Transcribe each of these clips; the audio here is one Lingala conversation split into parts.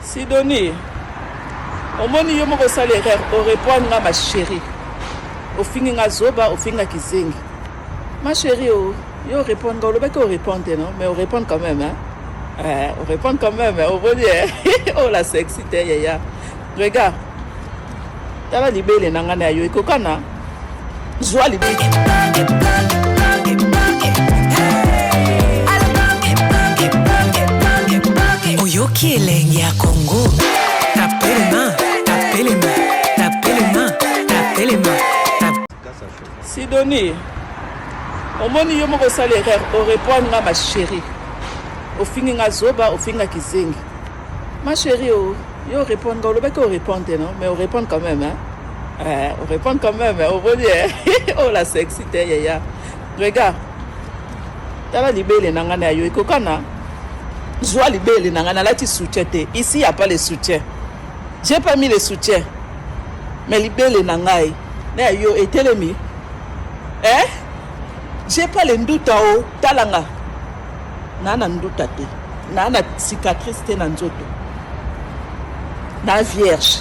Sidonie, au moins il y a mon salaire au répondre à ma chérie. Au fin de zoba, au fin de kizengi. Ma chérie, yo répondre, le bec au répondre non, mais on répond quand même hein. On répond quand même, on va dire oh la sexité yaya. Regarde. Tala libele nangana yo ikokana. Joie libele. Oyoki elengi ya Congo. Tapez les mains, tapez les mains, tapez les mains, tapez les mains. Sidonie, au moins il y a mon salaire au répondre à ma chérie. Au fin de zoba, au fin de kizengi. Ma chérie, yo répondre, le bec au répondre non, mais on répond quand même hein. On répond quand même, on va dire oh la sexité yaya. Regarde. Tala libele nangana yo ikokana. Joie libele nangana lati soutien te. Ici il y a pas le soutien. J'ai pas mis le soutien. Mais libele nangai. Na yo etelemi. Hein? J'ai pas le nduta o talanga. Nana nduta te. Nana cicatrice te na nzoto. Na vierge.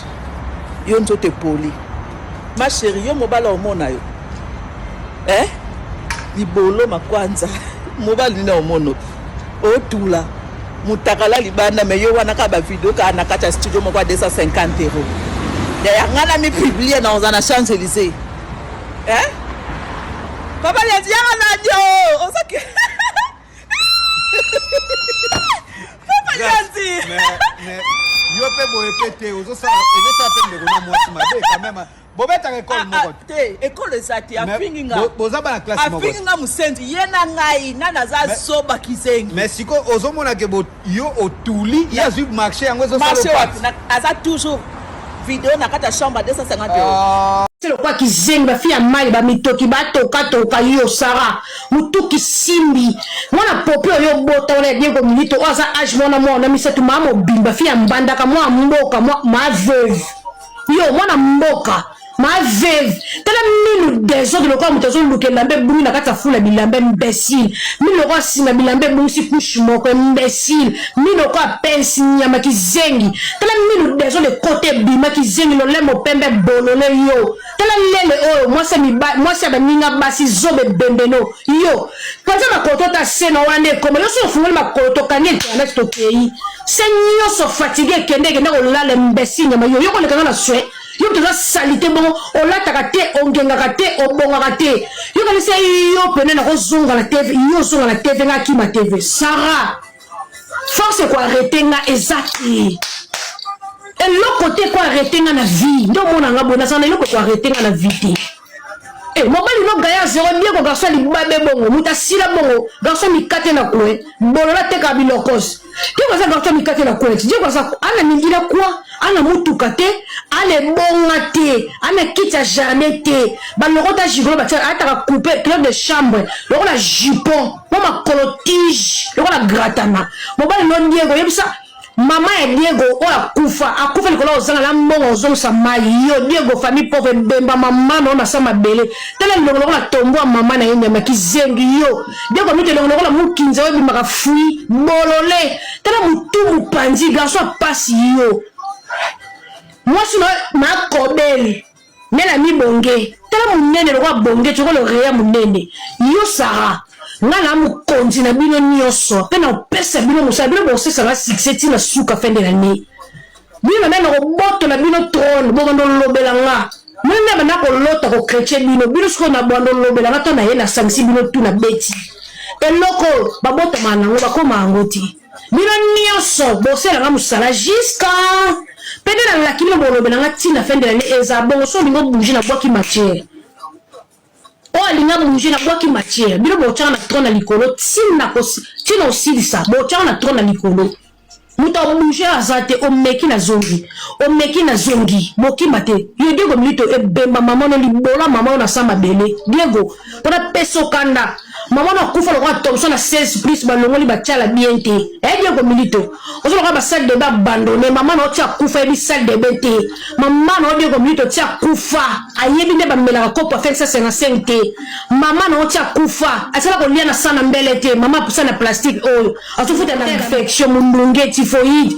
Yo nzoto poli. Ma chérie, yo mobala omona yo. Eh? Libolo makwanza. Mobali na omono. Otula. Mutakala libana me yo wana ka ba video ka na kata studio mo kwa 250 €. Ya ngana mi publier na ozana Champs-Élysées. Eh? Papa ya dianga na dio. Osaki. Papa ya di. Mais yo pe bo epete ozo sa pe ndeko na mwasi mabe quand même. Bobeta école moko te école ezati afinginga bozaba na classe moko afinginga musenzi yena ngai nana za soba kizengi mais siko ozomona ke yo otuli ya zu marché yango zo marché wapi aza toujours vidéo na kata chambre 250 €. C'est le quoi kizengi ba fille mai ba mitoki ba toka yo sara mutuki simbi mwana popo yo bota ona diego milito oza age mwana misetu mama bimba fille mbanda ka mwa mboka ma veuve yo mwana mboka ma veuve tala minu des autres le quoi mutazo lukela mbe buni na kata fula bilambe imbécile minu le quoi sima bilambe busi couche moko imbécile minu le quoi pensi nyama kizengi tala minu des autres le côté bima kizengi lo lemo pembe bolole yo tala lele oh moi c'est ba ninga basi zobe bembeno yo kwanza makoto ta seno wane comme yo so fungoli makoto kanete na stokei senyo so fatigué kende na ko lala imbécile nyama yo ko le kana na swe yo te salite bon o la takate ongenga kate obonga kate yo ka se yo pene na ko zonga la TV yo zonga la TV nga ki ma TV Sarah force quoi arrêter nga ezaki et l'autre côté quoi arrêter nga na vie ndo mona nga bona sana l'autre quoi arrêter nga na vie eh mobali no gaya zéro bien ko garçon li babe bongo muta sila bongo garçon mi kate na kwe bolola te ka bilokos tu ko sa garçon mi kate na kwe tu ko sa ana mindila kwa ana mutu kate ana bonga te ana kita jamais te ba lokota jigolo ba ata ka couper clé de chambre lokola jupon mama colotige lokola gratana mobali no ndiego yebisa mama ya Diego ola akufa likolo ozanga la mbongo ozonsa mai yo Diego famille pauvre bemba mama no na sama bele tele lokolo la tombo mama na yenya makizengi yo Diego mite lokolo la mukinza webi makafui bolole tele mutu mupanzi garçon passe yo moi sino ma kobele nela mi bonge tele munene lokwa bonge choko le reya munene yo Sarah ngala mu konzi na bino nyoso pe na pesa bino musa bino bo sesa la succès na suka fin de l'année bino na roboto na bino trône bo ndo lobela nga mwana bana ko lota ko chrétien bino sko na bondo lobela nga to na yena sangsi bino tu na beti eloko babota manango bakoma ngoti bino nyoso bo sela nga musala jusqu'à pede na lakini bo lobela nga tina fin de l'année eza bon so bingo bouger na boki matière o alinga bouger na boki matière bino bo tchana trône na likolo tina aussi ça bo tchana na trône na likolo muta bouger azate o meki na zongi boki mate yo Diego Milito e bemba maman no libola maman na sama bele Diego pona peso kanda maman na kufa lokwa Thompson na 16 plus balongo li bachala bien te Diego Milito ozo lokwa ba salle de bain abandonné maman na tia kufa e bi salle de bain te maman na Diego Milito tia kufa ayebi ne ba mela kopo fait 55 te maman na tia kufa asala ko lia na sana mbele te maman pusa na plastique oyo atufuta na infection mundunge typhoïde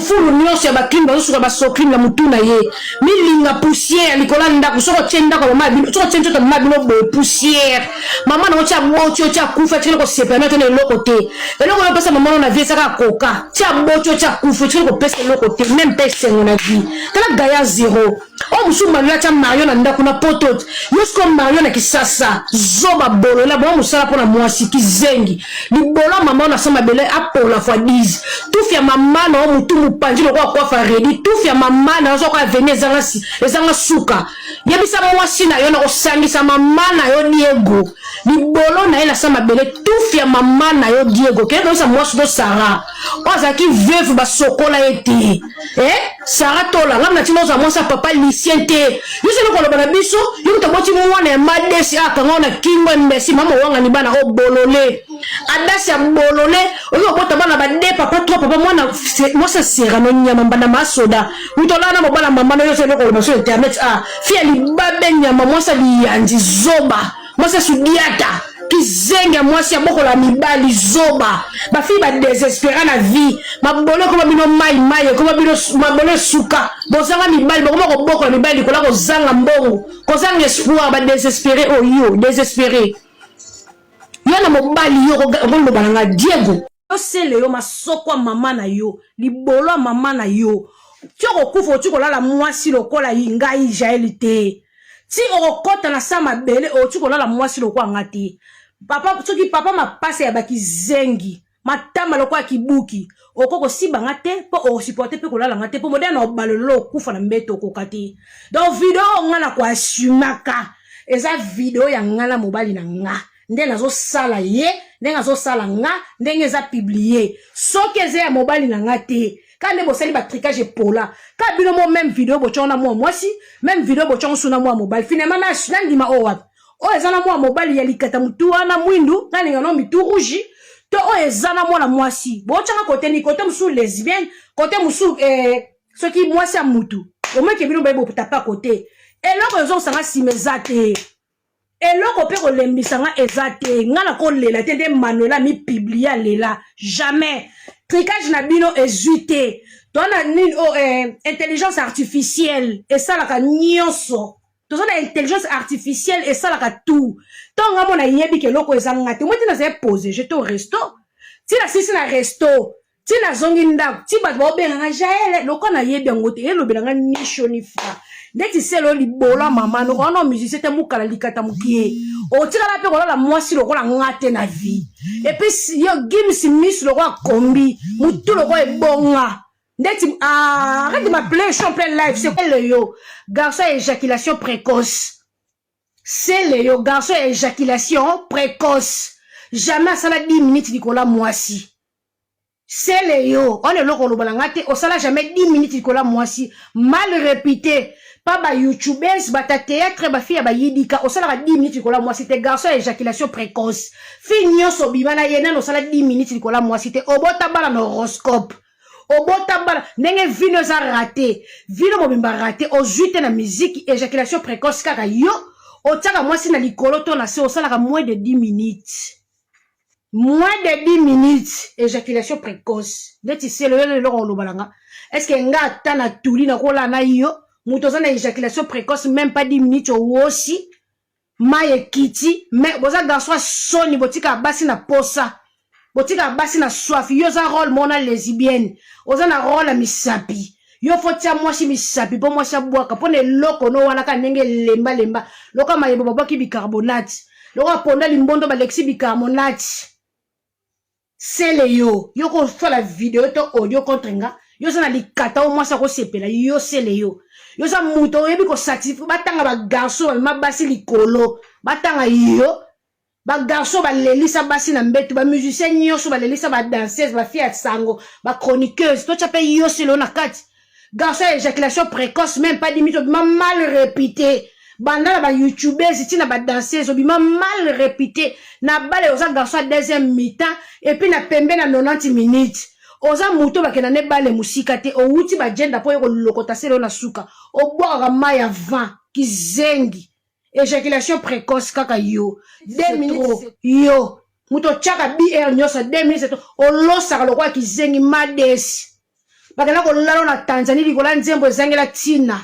fulu nyonso ya ba clim bazo suka ba soklim na mutuna ye milinga poussière likola ndako soko tenda ko mama bino soko tenda to mama bino bo poussière maman na tia mocho tia kufa tena ko sepana tena loko te eloko na pesa maman na vie saka koka tia mocho tia kufa tena ko pesa loko te même pesa na vie tala gaya zéro o musu malula tia Mario na ndako na potot yusko Mario na kisasa zoba bolo la bo musala pona mwasi kizengi libolo maman na sama bele apola fois 10 tufia maman na mutu mupanji lokwa kwa faredi tufia maman na zo kwa venir ezanga suka yebisa mwasi na yo na osangisa maman na yo Diego libolo na ela sama bele tufia maman na yo Diego kendo sa mwasi do Sara ozaki veuve ba sokola ete Sara tola ngam na tino za mwasa papa lisiente yuse no koloba na biso yuko boti mwana ya madesi akangona kingo mbesi mama wanga ni bana obolole adasi ya bolole oyo bota bana ba de papa trop papa mwana mwasa sera no nyama mbana masoda utolana mo bana mama no yose no koloba so internet fia libabe nyama mwasa liyanji zoba mwasa sudiata kizenga mwasi ya boko la mibali zoba ba fi ba désespérer na vie mabolo ko bino mai ko bino mabolo suka bozanga mibali boko boko la mibali ko la ko zanga mbongo ko zanga espoir ba désespérer oyo désespérer yana mobali yo ko balanga Diego yo sele yo masoko mama na yo libolo mama na yo tioko kufo tiko la mwasi lokola ngai jaelite ti okota na sama bele o tiko la mwasi lokwa ngati papa soki papa ma passe ya bakizengi matama lokwa kibuki okoko siba ngate po o supporter pe kolala ngate po moderne obalolo kufa na mbeto kokati donc video ngana kwa asumaka eza video ya ngana mobali na nga ndenge nazo sala ye ndenge nazo sala nga ndenge eza publier soki eza ya mobali na ngate quand les bosali ba tricage pola ka bino mo même vidéo bochona mo mwasi même vidéo bochona suna mo mobile finalement na ndima o wapi o ezana mo mobile ya likata mutu wana mwindu na ninga no mitu rouge to o ezana mo na mwasi bochanga côté ni côté musu lesbienne côté musu ce qui mwasi a mutu o meke bino ba bo tapa côté eloko ezo sanga simezate eloko pe ko lembisanga ezate ngana ko lela tende manuela mi publier lela jamais tricage na bino ezuite tona ni intelligence artificielle et ça la nyonso to na intelligence artificielle et ça la tout tonga mona yebi ke loko ezanga te moti na se poser j'étais au resto ti la sisi na resto ti na zongi ndak ti ba benga jaele loko na yebi ngote elobelanga ni shoni fa ndeti selo libola mama no ono musicien te mukala likata mukie o tika la pe ko la mwasi loko la ngate na vie et puis yo gims miss loko kombi mutu loko ebonga ndeti arrête de m'appeler champion live c'est le yo garçon éjaculation précoce c'est le yo garçon éjaculation précoce jamais ça la 10 minutes dikola mwasi c'est le yo on est loko lobalangate o sala jamais 10 minutes dikola mwasi mal répété pas ba youtubers ba ta théâtre ba fille ba yidika o sala 10 minutes dikola mwasi c'était garçon éjaculation précoce fille nyonso bimana yena no sala 10 minutes dikola mwasi c'était obota bala no horoscope obota bala ndenge vino za raté vino mobimba raté o juite na musique éjaculation précoce kaka yo o tsaka mwasi na likolo to na se o sala moins de 10 minutes moins de 10 minutes éjaculation précoce ndeti se le loko lobalanga est-ce que nga tana tuli na kola na yo muto za na éjaculation précoce même pas 10 minutes aussi maye kiti mais boza garçon soni botika basi na posa botika basi na soif yo za rôle mona lesbienne oza na rôle la misapi yo fotia mwasi misapi po mwasi abwaka pone loko no wana ka ndenge lemba loka mayebo babaki bicarbonate loka ponda limbondo ba lexi bicarbonate c'est le yo ko fa la vidéo to audio contre nga yo za na likata o mwasi ko sepela yo c'est le yo za muto yebi ko satisfait batanga ba garçon ma basi likolo batanga yo ba garçon ba lelisa basi na mbetu ba musicien nyonso ba lelisa ba danseuse ba fille sango ba chroniqueuse to chape yo c'est le na kati garçon éjaculation précoce même pas limite mal répété banda ba youtubeurs ici na ba danseuse obima mal répété na bale oza garçon deuxième mi-temps et puis na pembe na 90 minutes oza muto bakena ne bale musika te o wuti ba gender po yoko lokota selo na suka o boka mai ya vent kizengi éjaculation précoce kaka yo 2 minutes yo muto chaka BR nyosa 2 minutes o losaka lokwa kizengi madesi bakena ko lalo na Tanzanie likola nzembo ezangela tina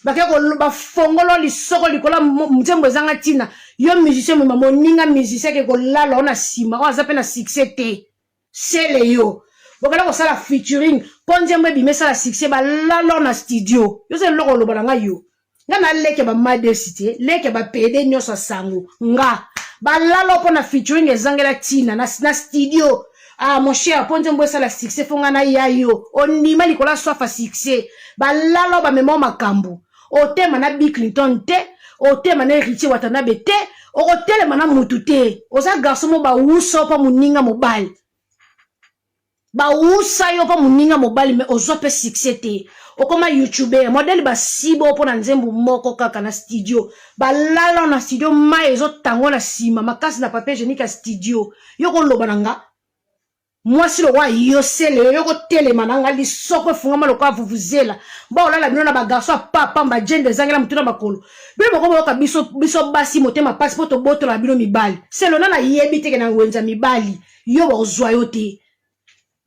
bakena ko bafongolo lisoko likola nzembo ezanga tina yo musicien mo moninga musicien ke ko lalo na sima o azape na succès te sele yo bakena ko sala featuring ponzembo bimesa la succès ba lalo na studio yo se loko lo balanga yo ngana leke ba madesi te leke ba pede nyosa sango nga ba lalo po na featuring ezangela tina na studio. Ah mon cher, ponte mbosa la succès fongana yayo. Onima likola sofa succès. Ba lalo ba memo makambu. O tema na Bill Clinton te, o tema na Richie Watanabe te, o tele mana mutu te. Oza garçon mo ba uso pa muninga mobile. Ba usa yo pa muninga mobile me ozo pe succès te. O koma YouTuber, modèle ba sibo po na nzembu moko kaka na studio. Ba lalo na studio ma ezo tango na sima, makasi na papier génique à studio. Yo ko lobananga. Moi si le roi yosele yoko tele mananga li soko funga maloko avuvuzela ba olala bino na ba garçon papa mba jende zangela mutuna makolo bino boko boka biso basi motema passport boto la bino mibali selo na yebi teke na wenza mibali yo ba ozwa yo te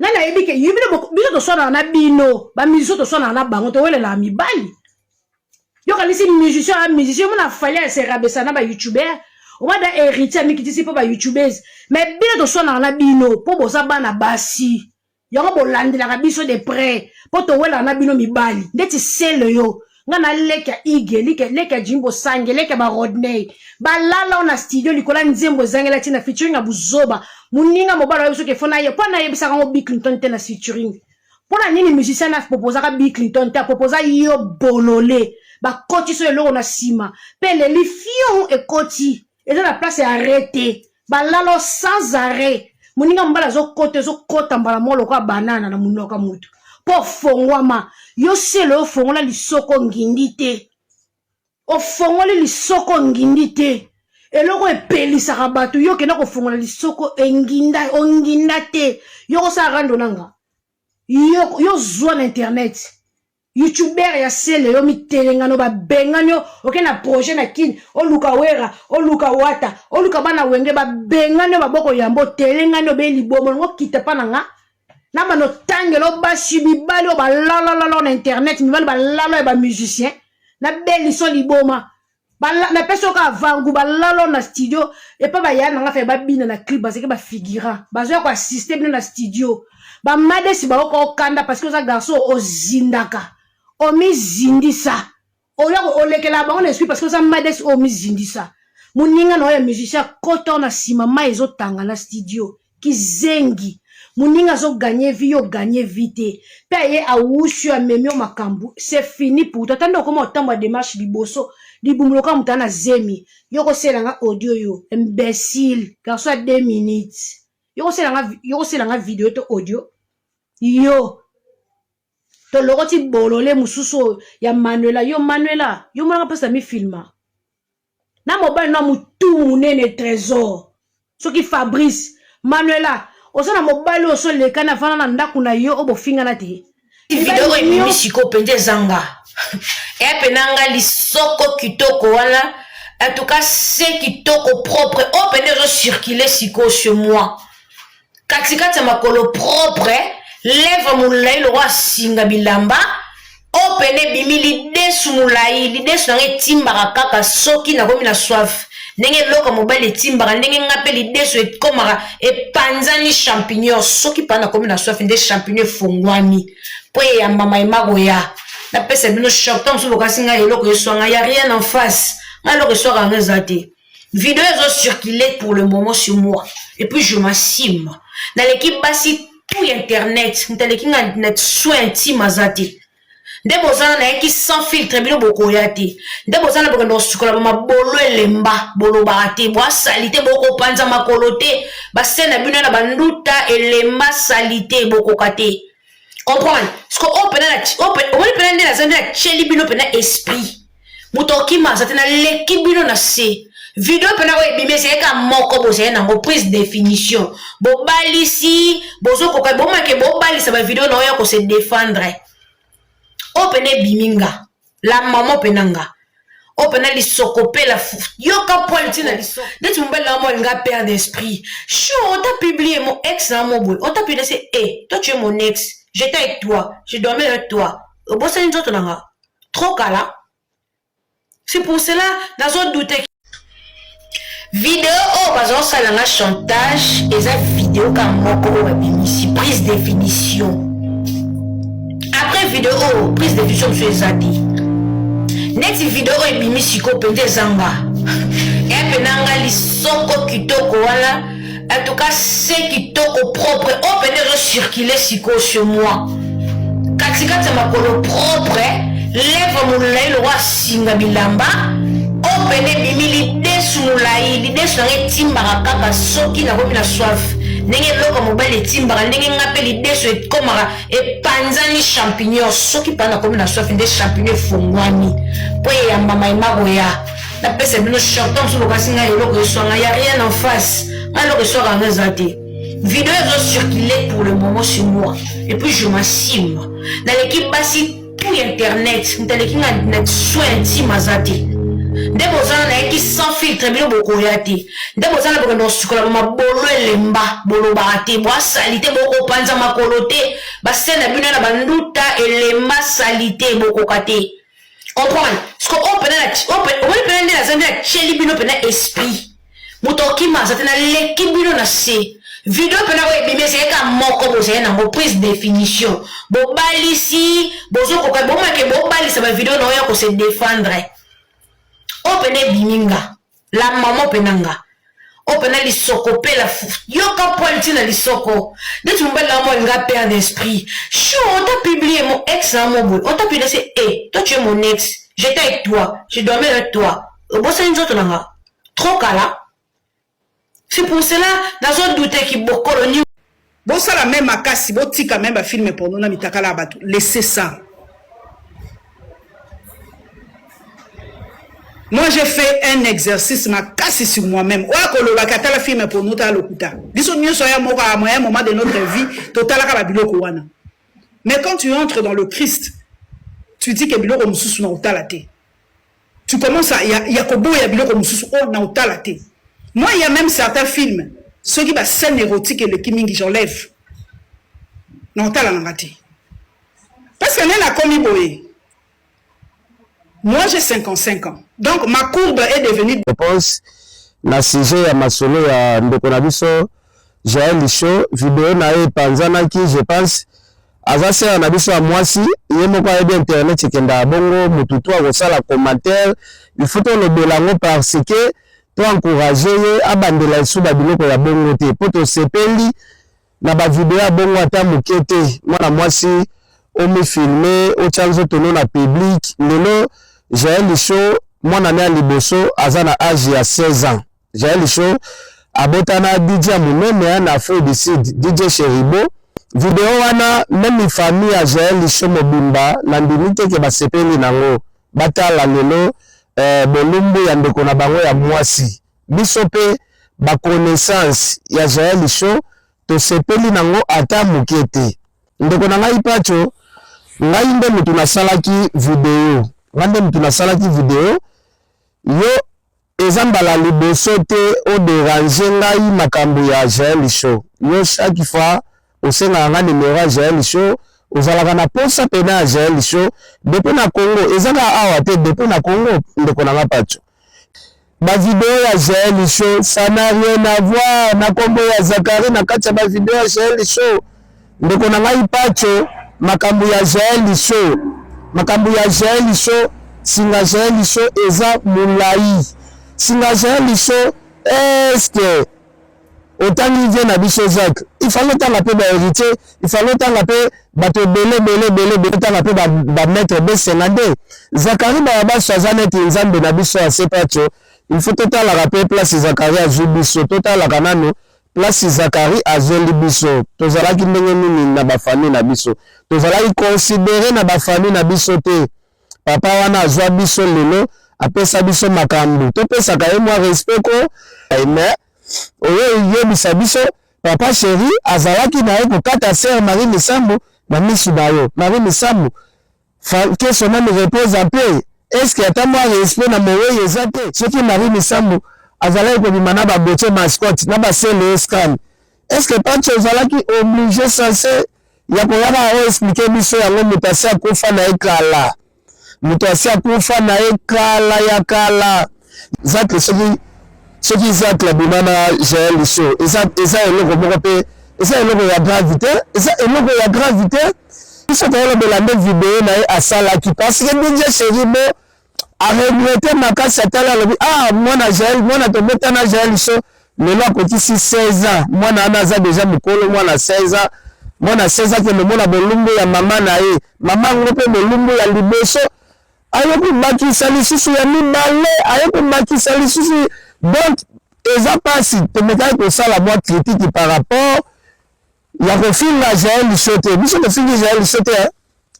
nana yebi ke yibino biso to sona na bino ba miso to sona na bango to wele la mibali yo kalisi musicien mona fallait se rabesa na ba youtuber on va da héritier mi kitisi po ba youtubers mais bien to sona na bino po boza bana basi yango bolandela ka biso de près po to wela na bino mibali ndeti selo yo ngana leka ige leka jimbo sange leka ba Rodney ba lala na studio likola nzembo zangela tina featuring na buzoba muninga mobala biso ke fona ye pona ye bisaka ngo Bill Clinton te na featuring pona nini musicien na proposa ka Bill Clinton te proposa yo bolole ba koti so eloko na sima pe le li fion e koti et dans la place est arrêtée. Balalo sans arrêt. Moninga mbala zo kota mbala molo kwa banana na munoka mutu. Po fongwama. Yo se le fongola li soko ngindite. O fongola li soko ngindite. E loko e peli sarabatu. Yo kena ko fongola li soko enginda. Ongindate. Yo ko sa rando nanga. Yo zwa na internet. YouTuber ya sele yo mitelengano ba benganyo okena projet na kin o luka wera o luka wata o luka bana wenge ba benganyo ba boko yambo telengano be libomo ngo kita pananga na mano tangelo ba shibibali o ba la na internet mi ba la ba musicien na beli so liboma ba na peso ka vangu ba la na studio et pas ba yana nga fe ba bina na clip parce que ba figurant ba zo ko assister na studio ba madesi ba ko kanda parce que ça garçon o zindaka o mi zindisa o yako o lekela ba on esprit parce que ça madesi o mi zindisa muninga no ya musicien koto na sima ma ezo tanga na studio kizengi muninga zo gagner vie yo gagner vite paye a wushu a memio makambu c'est fini pour toi tando comment autant ma démarche liboso libumuloka mutana zemi yoko selanga audio yo imbécile garçon 2 minutes yoko selanga vidéo to audio yo to logoti bolole mususo ya Manuela yo mwana pesa mi filma na mobile na mutu munene trésor soki Fabrice Manuela osana mobile oso leka na vana na ndaku na yo obofinga na te video emimi siko pende zanga penanga lisoko kitoko wana en tout cas c'est kitoko propre pende zo circuler siko chez moi katikati makolo propre lève moulay le roi singa bilamba pene bimili desu moulay li desu na timba kaka soki na komi na soif ndenge loka mobile timba ndenge ngape li desu et komara et panzani champignon soki pana komi na soif ndé champignon fongwami po ya mama imagoya na pesa bino choc tom so lokasi nga eloko eswanga ya rien en face nga loko eswanga ngezate vidéo zo circuler pour le moment sur moi et puis je m'assume dans l'équipe basi tout internet ntaleki nga net soin intime azati nde bozana na yeki sans filtre bino bokoyate nde bozana bokendo sukola ba mabolo elemba bolo baate bo salite boko panza makolo te basena bino na banduta elemba salite boko kate comprendre Parce que on peut la zone de cheli bino pena esprit. Mutoki ma zatena l'équipe bino na se. Vidéo pena we bimé c'est ka moko bo c'est na prise définition. Bo balisi, bozo ko bo ma ke bo balisa ba vidéo na yo ko se défendre. O pena biminga. La maman penanga. O pena li sokope la yo ka pointi na li so. Dès mon bel mo nga père d'esprit. Chou on t'a publié mon ex na mon boy. On t'a publié c'est toi tu es mon ex. J'étais avec toi, je dormais avec toi. Trop cala. C'est pour cela, dans un doute. Vidéo, oh, parce ça a un chantage, et ça vidéo comme prise définition. Après vidéo, prise définition, je suis dit. Net vidéo, et bimi siko pende zanga. Et penanga li soko kitoko wala. En tout cas, c'est qui toko propre. On peut déjà circuler sur moi. Katikata makolo propre. Lève mon lait, le roi singa bilamba. On peut déjà bimili desu moulai. L'idée serait timbara kaka soki na komi na soif. Nenge loko mobile timbara. Nenge ngape l'idée serait comme et panzani champignons. Soki pana komi na soif. Des champignons fongwani. Poye ya mama imagoya. La personne nous chantons sur le casino et l'eau il n'y a rien en face. Alors que soit en réalité. Vidéo est circulée pour le moment sur moi. Et puis je m'assime. Dans l'équipe bassi tout internet. Dans l'équipe internet soin intime azati. Des bozana na qui sans filtre bien beaucoup yati. Des bozana pour nous sur la bolo lemba bolo barate bois salité beaucoup panza makolote. Basena bina na banduta et lemba salité beaucoup kate. Comprendre? Ce qu'on peut la zone de cheli bino pena esprit. Mutoki ma zatena l'équipe bino na se. Vidéo pena we bimé c'est ka moko bo c'est na prise définition. Bo balisi, bozo ko bo ma ke bo balisa ba vidéo no yo ko se défendre. O pena biminga. La maman penanga. O pena li sokope la yo ka pointi na li soko. De tu mbel la mo nga père d'esprit. Chou on t'a publié mon ex na mon boy. On t'a publié c'est toi tu es mon ex. J'étais avec toi, je dormais avec toi. Trop cala. C'est pour cela, dans un doute qui beaucoup de bon ça la même akasi, bon tika même film pour nous na mitakala batu. Laissez ça. Moi j'ai fait un exercice ma casse sur moi-même. Oya ko lo bakata la film pour nous ta lokuta. Biso nyoso ya moko à un moment de notre vie, total ka biloko wana. Mais quand tu entres dans le Christ, tu dis que biloko mususu na utalate. Tu commences à y a kobo ya biloko mususu o na utalate. Moi il y a même certains films, ceux qui ba scène érotique et le kimingi j'enlève. Na utala ngati. Parce que nena komi boye. Moi j'ai 55 ans. Donc ma courbe est devenue je pense na sujet ya masolo ya ndeko na biso Jaël Lisho vidéo na e panzana ki je pense Azase na biso ya mwasi yemo kwa ebe internet kenda bongo mututu a kosala commentaire il faut to lobelango parce que to encourager ye abandela isu ba biloko ya bongo te poto sepeli na ba vidéo ya bongo ata mukete mwana mwasi o me filmer o chanzo tono na public lelo Jaël Lisho mwana na liboso azana âge ya 16 ans Jaël Lisho abotana DJ munene na Afrodicide DJ Cheribo vidéo wana même famille à Jaël Lisho mobimba na ndimite ke basepeli nango batala lelo bolumbu ya ndeko na bango ya mwasi biso pe ba connaissance ya Jaël Lisho to sepeli nango ata mukete ndeko na ngai pacho ngai nde mutu nasalaki vidéo ngande mutu nasalaki vidéo yo ezambala liboso te o déranger ngai makambo ya Jaël Lisho yo chaque fois osenga nga numéro ya Jaël Lisho ozalaka na posa pena ya Jaël Lisho depuis na Congo ezanga awa te depuis na Congo ndeko na nga pacho ba vidéo ya Jaël Lisho ça n'a rien à voir na kombo ya Zakari na kati ya ba vidéo ya Jaël Lisho ndeko na ngai pacho makambo ya Jaël Lisho singa Jaël Lisho eza mulai singa Jaël Lisho est-ce que autant vient na biso Jacques il fallait tanga pe ba héritier il fallait tanga pe bato belé tanga pe ba mettre B52 Zakari ba sozanet nzambe na biso a sepacho il faut total la rappel place Zakari a jubiso total la kanano place Zakari azoli biso tozalaki ndenge nini na bafamille na biso tozalaki considérer na bafamille na biso te papa wana azwa biso lelo apesa biso makambo topesaka ye mwa respect ko mais oyo yebisa biso papa chéri azalaki na ye kokata sœur Marie Misambo na misu na yo Marie Misambo que son âme repose en paix est-ce que ata mwa respect na moyo eza te soki Marie Misambo azalaki kobima na babotie mascotte na basele escale est-ce que Pacho ozalaki obligé censé ya koyaka oexplike biso yango moto asi akufa na ye kala moto asi akufa na ye kala ya kala zate soki zate abima na Jaël Liso eza eloko moko mpe eza eloko ya gravité eza eloko ya gravité biso toyolobela nde video na ye asalaki parce que DJ Chéri bo aregrete makasi atali alobi mwana tobeta na Jaël Liso lelo akotisi 16 ans mwana wana aza deja mokolo mwana 16 ans mwana 16 ans kende mona bolumbu ya mama na ye mama ngo mpe bolumbu ya liboso aye komakisa lisusu ya mibale aye komakisa lisusu donc eza pasi tomekaki kosala mwa critique par rapport ya kofinga Jaël Liso te biso tofingi Jaël Liso te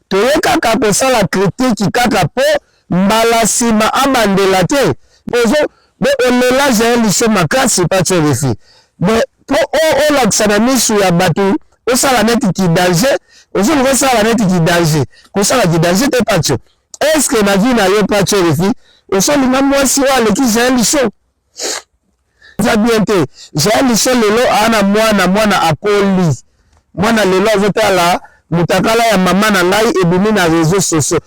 toye kaka kosala critique kaka po mbala nsima abandela te bo olela Jaël Liso makasi Pacho refi mais po olakisa na misu ya bato osala neti ki danger ozongi kosala neti ki danger kosala ki danger te Pacho est-ce que na vie na yo Pacho refi osolinga mwasi oyo aleki Jaël Liso eza bien te Jaël Liso lelo ana mwana akoli mwana lelo azotala mutakala ya mama na ngai ebimi na réseaux sociaux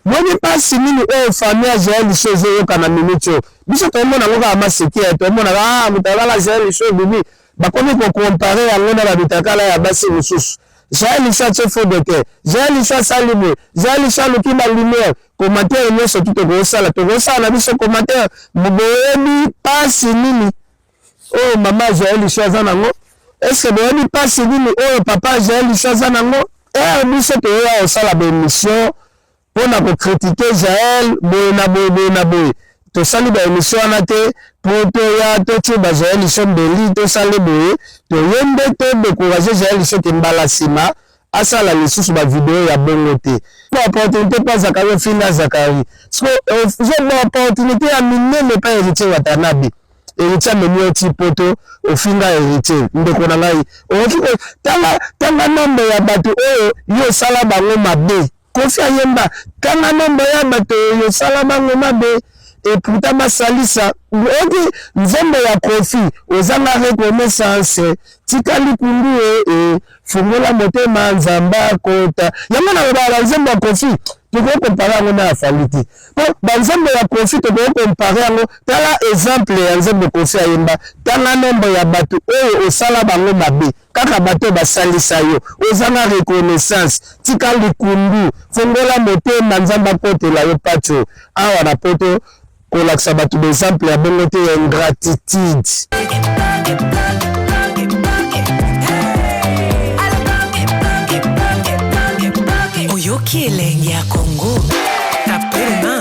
boni pasi nini oyo famille ya Jaël Liso ezoyoka na minute oyo biso tomona ngo kaka maseki ya tomona mutakala Jaël Liso ebimi bakomi kokompare yango na bamutakala ya basi mosusu Jaël Liso atie faux de terre Jaël Liso asali boye Jaël Liso aluki balumière commentaire nyonso tu tokosala na biso commentaire boyebi pasi nini oyo mama Jaël Liso aza nango est-ce que boyebi pasi nini oyo papa Jaël Liso aza nango biso toyoya kosala baémission mpona kokritike Jaël boye na boye tosali baémission wana te po toya totie Jaël Liso mbeli tosali boye toyembe todécourage Jaël Liso ke mbala nsima asala lisusu bavideo ya bongo te opportunité mpa Zakari ofinga Zakari ozoba opportunité ya minene mpa héritier Watanabe héritier amemi oti poto ofinga héritier ndeko na ngai tanga nombre ya bato oyo yo osala bango mabe kofi ayemba tanga nombre ya bato oyo osala bango mabe et pourtant basalisa oki nzembo ya kofi ozanga reconnaissance tika likundu fungola motema nzamba kota yango na bala nzembo ya kofi toko compare yango na afaliti po banzembo ya kofi toko compare yango tala exemple ya nzembo kofi ayemba tanga nombre ya bato oyo osala bango mabe kaka bato basalisa yo ozanga reconnaissance tika likundu fungola motema nzamba kotela yo Pacho awa na poto kolakisa bato d'exemple ya bongo te ya ingratitude oyoki elenge ya Congo tapelema